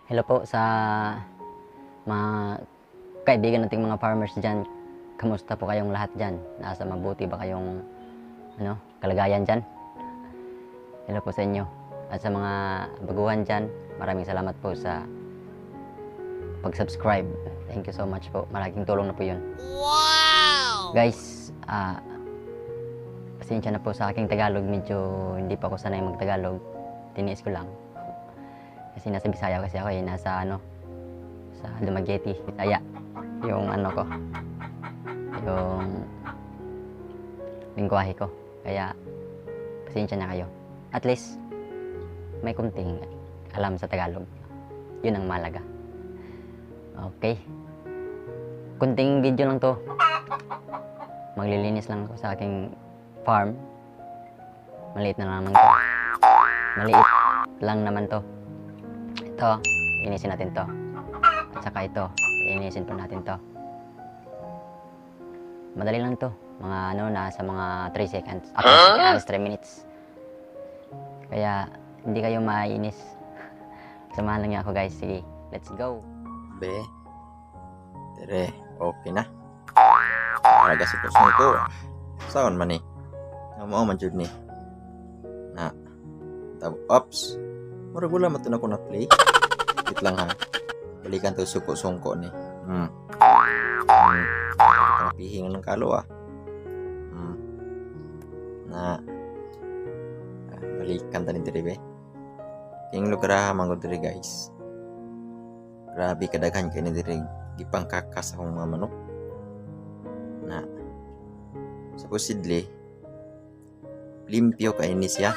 Hello po sa mga kaibigan nating mga farmers dyan. Kamusta po kayong lahat dyan? Nasa mabuti ba kayong kalagayan dyan? Hello po sa inyo. At sa mga baguhan dyan, maraming salamat po sa pag-subscribe. Thank you so much po. Malaking tulong na po yun. Wow! Guys, pasensya na po sa aking Tagalog. Medyo hindi pa ako sanay mag-Tagalog. Tiniis ko lang. Kasi nasa Bisaya kasi ako nasa sa Dumaguete, Bisaya. Yung ko, yung lingwahe ko. Kaya, pasensya na kayo. At least, may kunting alam sa Tagalog. Yun ang malaga. Okay. Kunting video lang to. Maglilinis lang ako sa aking farm. Maliit na lang naman to. Maliit lang naman to. Ito, linisin natin to. At saka ito, linisin po natin to. Madali lang to. Mga nasa mga 3 seconds. After 3 minutes. Kaya, hindi kayo maiinis. Samahan lang niyo ako guys. Sige, let's go. Be, tere, okay na. Alaga sa kusong ko. Saan man Mo man jud ni. Na, ops. Mura gula matun ako na play. Wait lang ha. Balikan to suko-sungko ni. Pihingan ng kalo Na, balikan ta ni diri be. King lugar manggod diri guys. Grabe kadaghan kay ni diri gipangkakas akong mga manok. Na, supposedly limpyo kay ni siya.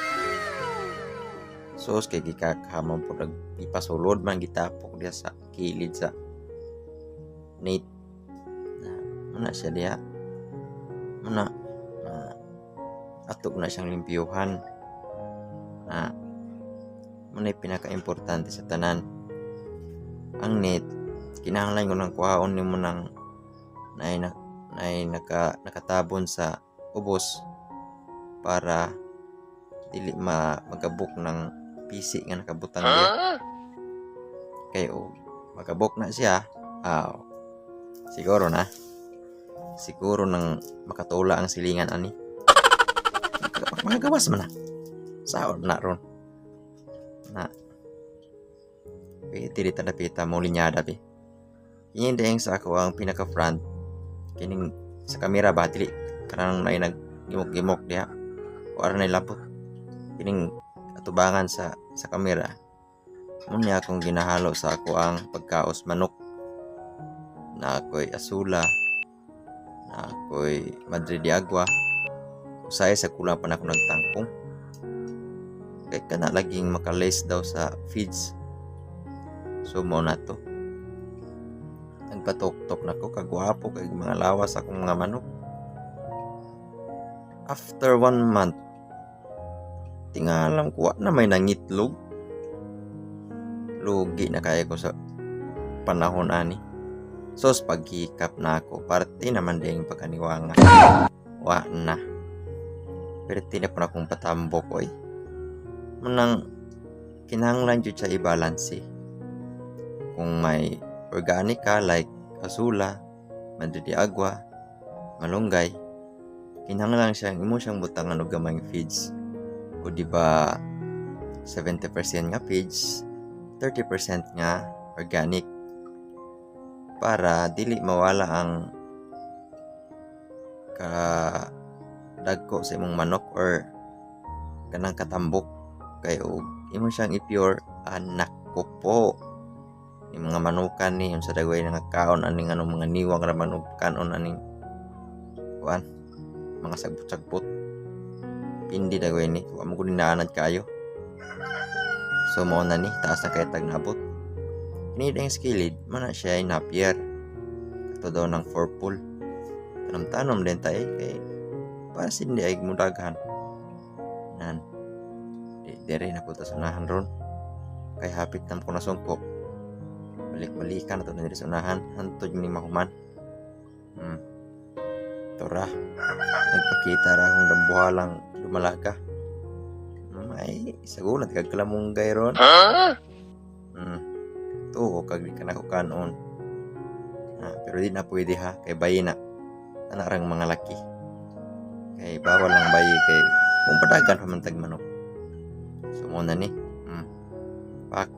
Sos kay gikakahamon po ipasulod man gitapok diya sa kilid sa net. Na siya diya. Atok na siyang limpyuhan. Manay pinaka-importante sa tanan. Ang net, kinahanglan ko ng kuhaon ni mo ng nakatabon sa ubos para dili magabok ng pisi nga nakabutang diya. Kaya magabok na siya, siguro nang makatula ang silingan ani. Magagawas man na. Saon na ron. Na dili tadapita mo linyada be. Hindi sa ako ang pinaka front kining sa kamera ba dili kanang nagimok-gimok diha o ara na labot kining atubangan sa kamera. Munya akong ginahalo sa ako ang pagkaos manok na ako'y asula, na ako'y Madre de Agua, usay sa kulang pa na ako nagtangkong kaya ka na laging makalace daw sa feeds. So mo na to nagpatok-tok na ko kagwapo kay mga lawas akong mga manok. After 1 month tingalam ko na may nangitlog. Lugi na kaya ko sa panahon ani. Sos paghikap na ako parte naman ding pagkaniwanga. Wa na. Pero na pa akong patambok Manang kinahanglan jud siya i-balance. Kung may organic ka like asula, Madre de Agua, malunggay, kinahanglan imo siyang butangan og gamay feeds. O di ba 70% nga feeds, 30% nga organic para dili mawala ang dagko sa imong manok or kanang katambok kay imo siyang i-pure. Anak ko po yung mga manukan ni yung sa dagway nga kaon aning mga niwang ra manok kanon aning mga sagbot-sagbot pindi dagway ni wa mo gud naanad kayo. So mo na ni taas na kay tag nabot. Ini ding skilled man na siya ay napier. Kato daw ng 4 pool. Tanom din tayo kay para hindi ay mudaghan. Nan. Dire na po ta sunahan ron. Kay hapit nam ko na sungko. Balik-balikan na to na diri sunahan hantod ni mahuman. Tora. Nagpakita ra akong dambuhalang lumalaga. May sagulat kag kalamunggay ron. tuo kag di ka na ko kanon. Pero di na pwede ha kay bayi na anarang mga laki. Kay bawal lang bayi kay kung padagan pa man tag manok. So mo na ni. Pak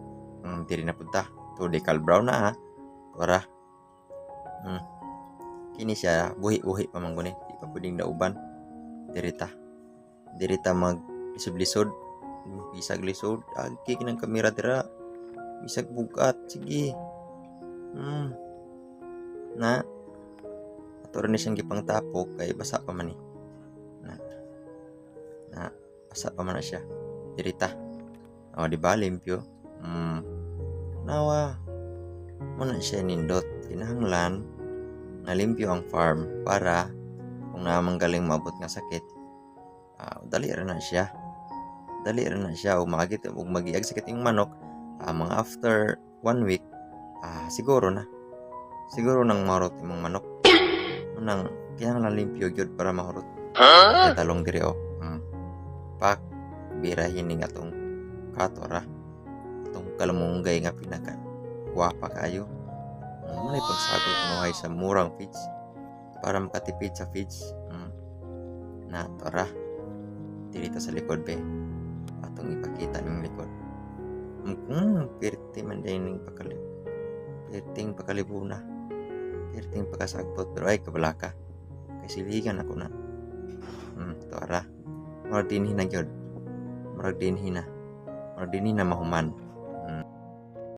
diri na punta. To decal brown na ha. Tora. Kini siya buhi-buhi pa man guni. Di pa pwedeng dauban. Dirita mag lisod-lisod. Bisag lisod. Agi kinang kamera dira. Bisag bugat. Sige. Na. Ato rin siyang gipang tapok kay basa pa man ni. Na basa pa man na siya. Dirita. O di ba limpyo? Nawa. Muna siya nindot. Kinahanglan na limpyo ang farm para kung namang galing maabot nga sakit, dali rin na siya. O magit o magiag sakit yung manok, mga after 1 week, siguro nang mahurot imong manok. Nang kinahanglan limpyo gyud para mahurot. Talong diri o. Pak birahin ni atong katora. Atong kalamunggay nga pinaka guwapa kayo. May pagsagol kunuhay sa murang feeds para makatipid sa feeds. Na tara dito sa likod be atong ipakita ng likod. Pirti man din pirting pakalibuna, pirting pakasagpot, pero ay kabalaka kay siligan ako na. Tara marag dinhi na gyud, marag dinhi na mahuman.